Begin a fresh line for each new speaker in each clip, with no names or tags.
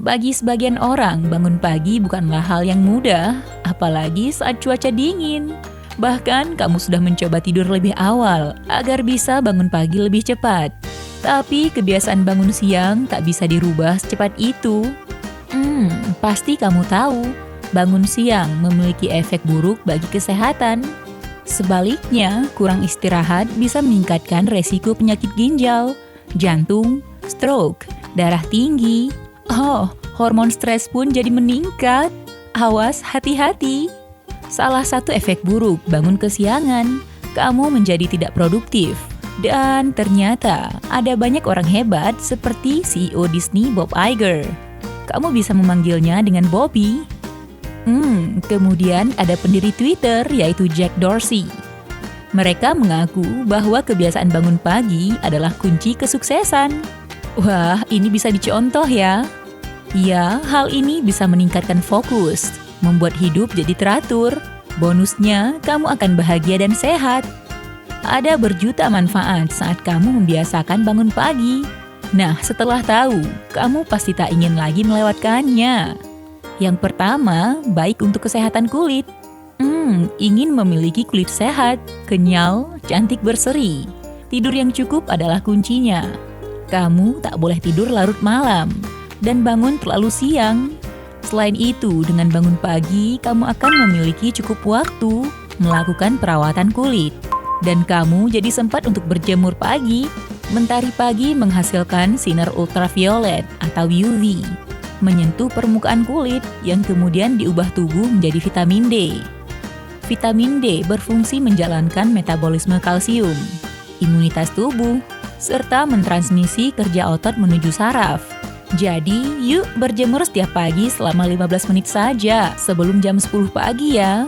Bagi sebagian orang, bangun pagi bukanlah hal yang mudah, apalagi saat cuaca dingin. Bahkan kamu sudah mencoba tidur lebih awal agar bisa bangun pagi lebih cepat. Tapi kebiasaan bangun siang tak bisa dirubah secepat itu. Pasti kamu tahu, bangun siang memiliki efek buruk bagi kesehatan. Sebaliknya, kurang istirahat bisa meningkatkan resiko penyakit ginjal, jantung, stroke, darah tinggi. Hormon stres pun jadi meningkat. Awas, hati-hati. Salah satu efek buruk bangun kesiangan, kamu menjadi tidak produktif. Dan ternyata ada banyak orang hebat seperti CEO Disney Bob Iger. Kamu bisa memanggilnya dengan Bobby. Kemudian ada pendiri Twitter yaitu Jack Dorsey. Mereka mengaku bahwa kebiasaan bangun pagi adalah kunci kesuksesan. Wah, ini bisa dicontoh ya. Ya, hal ini bisa meningkatkan fokus, membuat hidup jadi teratur. Bonusnya, kamu akan bahagia dan sehat. Ada berjuta manfaat saat kamu membiasakan bangun pagi. Nah, setelah tahu, kamu pasti tak ingin lagi melewatkannya. Yang pertama, baik untuk kesehatan kulit. Ingin memiliki kulit sehat, kenyal, cantik berseri. Tidur yang cukup adalah kuncinya. Kamu tak boleh tidur larut malam dan bangun terlalu siang. Selain itu, dengan bangun pagi, kamu akan memiliki cukup waktu melakukan perawatan kulit. Dan kamu jadi sempat untuk berjemur pagi. Mentari pagi menghasilkan sinar ultraviolet atau UV, menyentuh permukaan kulit yang kemudian diubah tubuh menjadi vitamin D. Vitamin D berfungsi menjalankan metabolisme kalsium, imunitas tubuh, serta mentransmisi kerja otot menuju saraf. Jadi, yuk berjemur setiap pagi selama 15 menit saja sebelum jam 10 pagi ya.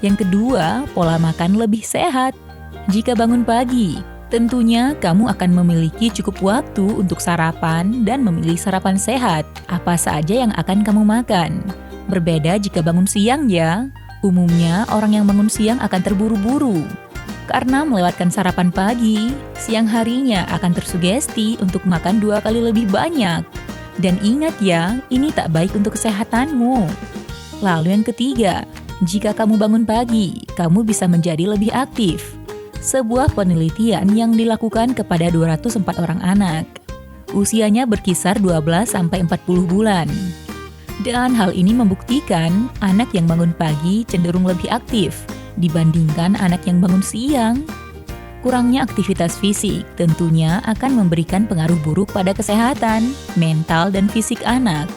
Yang kedua, pola makan lebih sehat. Jika bangun pagi, tentunya kamu akan memiliki cukup waktu untuk sarapan dan memilih sarapan sehat. Apa saja yang akan kamu makan? Berbeda jika bangun siang ya. Umumnya, orang yang bangun siang akan terburu-buru. Karena melewatkan sarapan pagi, siang harinya akan tersugesti untuk makan 2 kali lebih banyak. Dan ingat ya, ini tak baik untuk kesehatanmu. Lalu yang ketiga, jika kamu bangun pagi, kamu bisa menjadi lebih aktif. Sebuah penelitian yang dilakukan kepada 204 orang anak. Usianya berkisar 12-40 bulan. Dan hal ini membuktikan anak yang bangun pagi cenderung lebih aktif dibandingkan anak yang bangun siang. Kurangnya aktivitas fisik tentunya akan memberikan pengaruh buruk pada kesehatan, mental, dan fisik anak.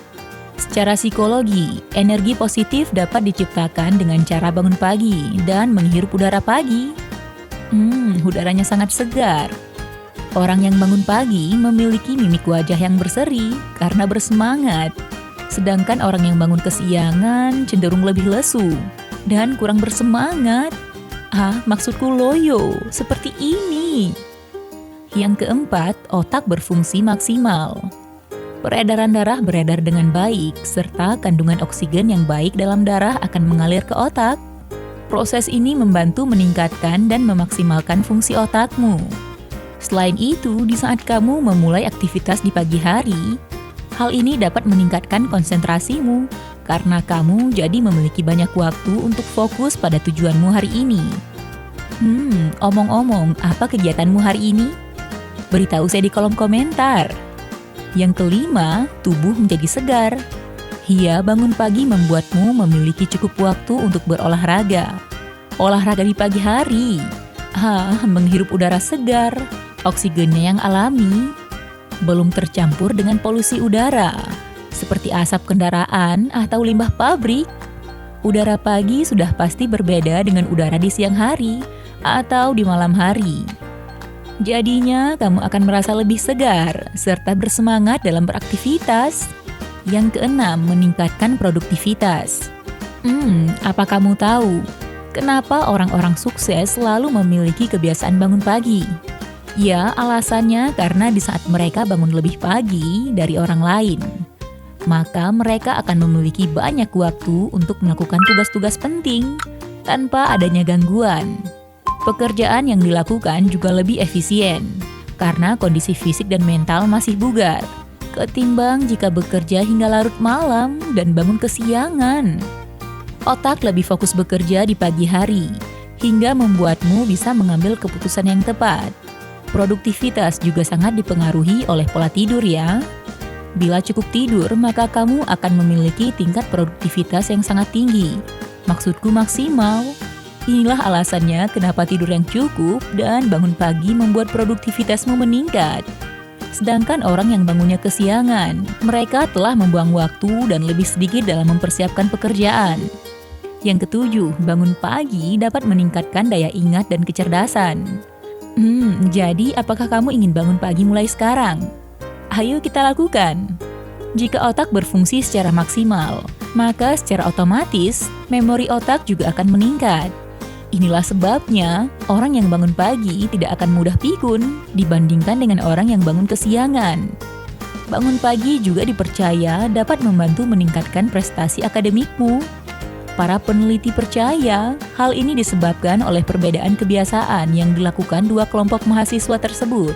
Secara psikologi, energi positif dapat diciptakan dengan cara bangun pagi dan menghirup udara pagi. Udaranya sangat segar. Orang yang bangun pagi memiliki mimik wajah yang berseri karena bersemangat. Sedangkan orang yang bangun kesiangan cenderung lebih lesu dan kurang bersemangat. Maksudku loyo, seperti ini. Yang keempat, otak berfungsi maksimal. Peredaran darah beredar dengan baik, serta kandungan oksigen yang baik dalam darah akan mengalir ke otak. Proses ini membantu meningkatkan dan memaksimalkan fungsi otakmu. Selain itu, di saat kamu memulai aktivitas di pagi hari, hal ini dapat meningkatkan konsentrasimu, karena kamu jadi memiliki banyak waktu untuk fokus pada tujuanmu hari ini. Omong-omong, apa kegiatanmu hari ini? Beritahu saya di kolom komentar. Yang kelima, tubuh menjadi segar. Bangun pagi membuatmu memiliki cukup waktu untuk berolahraga. Olahraga di pagi hari. Menghirup udara segar, oksigennya yang alami, belum tercampur dengan polusi udara, seperti asap kendaraan atau limbah pabrik. Udara pagi sudah pasti berbeda dengan udara di siang hari atau di malam hari. Jadinya, kamu akan merasa lebih segar serta bersemangat dalam beraktivitas. Yang keenam, meningkatkan produktivitas. Apa kamu tahu kenapa orang-orang sukses selalu memiliki kebiasaan bangun pagi? Ya, alasannya karena di saat mereka bangun lebih pagi dari orang lain, maka mereka akan memiliki banyak waktu untuk melakukan tugas-tugas penting tanpa adanya gangguan. Pekerjaan yang dilakukan juga lebih efisien karena kondisi fisik dan mental masih bugar. ketimbang jika bekerja hingga larut malam dan bangun kesiangan. Otak lebih fokus bekerja di pagi hari, hingga membuatmu bisa mengambil keputusan yang tepat. Produktivitas juga sangat dipengaruhi oleh pola tidur ya. Bila cukup tidur, maka kamu akan memiliki tingkat produktivitas yang sangat tinggi. Maksudku maksimal. Inilah alasannya kenapa tidur yang cukup dan bangun pagi membuat produktivitasmu meningkat. Sedangkan orang yang bangunnya kesiangan, mereka telah membuang waktu dan lebih sedikit dalam mempersiapkan pekerjaan. Yang ketujuh, bangun pagi dapat meningkatkan daya ingat dan kecerdasan. Jadi apakah kamu ingin bangun pagi mulai sekarang? Ayo kita lakukan. Jika otak berfungsi secara maksimal, maka secara otomatis memori otak juga akan meningkat. Inilah sebabnya orang yang bangun pagi tidak akan mudah pikun dibandingkan dengan orang yang bangun kesiangan. Bangun pagi juga dipercaya dapat membantu meningkatkan prestasi akademikmu. Para peneliti percaya hal ini disebabkan oleh perbedaan kebiasaan yang dilakukan dua kelompok mahasiswa tersebut.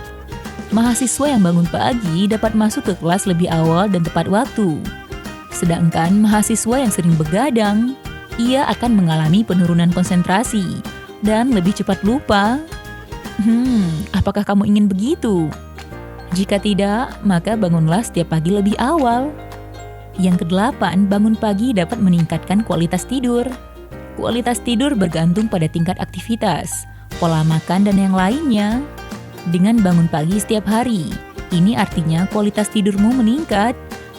Mahasiswa yang bangun pagi dapat masuk ke kelas lebih awal dan tepat waktu. Sedangkan mahasiswa yang sering begadang, ia akan mengalami penurunan konsentrasi dan lebih cepat lupa. Apakah kamu ingin begitu? Jika tidak, maka bangunlah setiap pagi lebih awal. Yang kedelapan, bangun pagi dapat meningkatkan kualitas tidur. Kualitas tidur bergantung pada tingkat aktivitas, pola makan, dan yang lainnya. Dengan bangun pagi setiap hari, ini artinya kualitas tidurmu meningkat.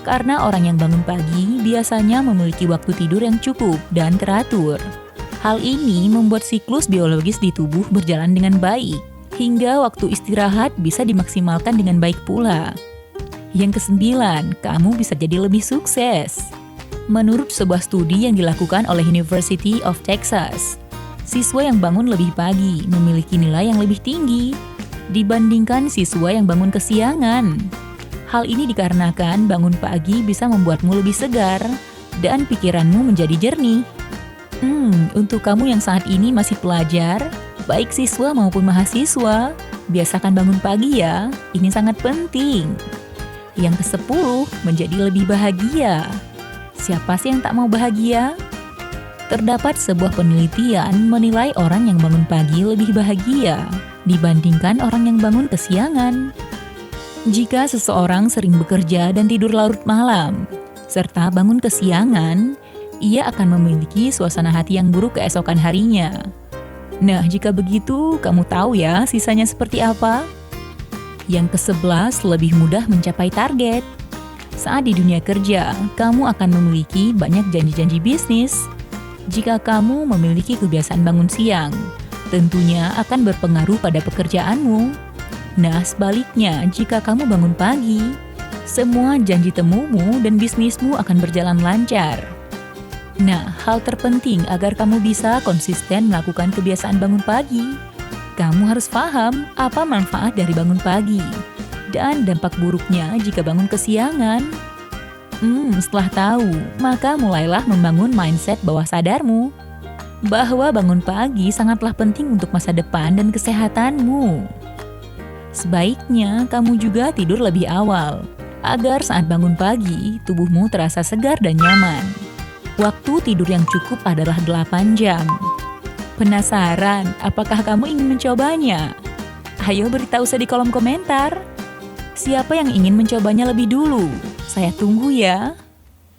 Karena orang yang bangun pagi biasanya memiliki waktu tidur yang cukup dan teratur. Hal ini membuat siklus biologis di tubuh berjalan dengan baik, hingga waktu istirahat bisa dimaksimalkan dengan baik pula. Yang kesembilan, kamu bisa jadi lebih sukses. Menurut sebuah studi yang dilakukan oleh University of Texas, siswa yang bangun lebih pagi memiliki nilai yang lebih tinggi dibandingkan siswa yang bangun kesiangan. Hal ini dikarenakan bangun pagi bisa membuatmu lebih segar dan pikiranmu menjadi jernih. Untuk kamu yang saat ini masih pelajar, baik siswa maupun mahasiswa, biasakan bangun pagi ya, ini sangat penting. Yang ke-10, menjadi lebih bahagia. Siapa sih yang tak mau bahagia? Terdapat sebuah penelitian menilai orang yang bangun pagi lebih bahagia dibandingkan orang yang bangun kesiangan. Jika seseorang sering bekerja dan tidur larut malam, serta bangun kesiangan, ia akan memiliki suasana hati yang buruk keesokan harinya. Nah, jika begitu, kamu tahu ya sisanya seperti apa? Yang ke-11, lebih mudah mencapai target. Saat di dunia kerja, kamu akan memiliki banyak janji-janji bisnis. Jika kamu memiliki kebiasaan bangun siang, tentunya akan berpengaruh pada pekerjaanmu. Nah, sebaliknya, jika kamu bangun pagi, semua janji temumu dan bisnismu akan berjalan lancar. Nah, hal terpenting agar kamu bisa konsisten melakukan kebiasaan bangun pagi, kamu harus paham apa manfaat dari bangun pagi dan dampak buruknya jika bangun kesiangan. Setelah tahu, maka mulailah membangun mindset bawah sadarmu bahwa bangun pagi sangatlah penting untuk masa depan dan kesehatanmu. Sebaiknya kamu juga tidur lebih awal, agar saat bangun pagi, tubuhmu terasa segar dan nyaman. Waktu tidur yang cukup adalah 8 jam. Penasaran, apakah kamu ingin mencobanya? Ayo beritahu saya di kolom komentar. Siapa yang ingin mencobanya lebih dulu? Saya tunggu ya.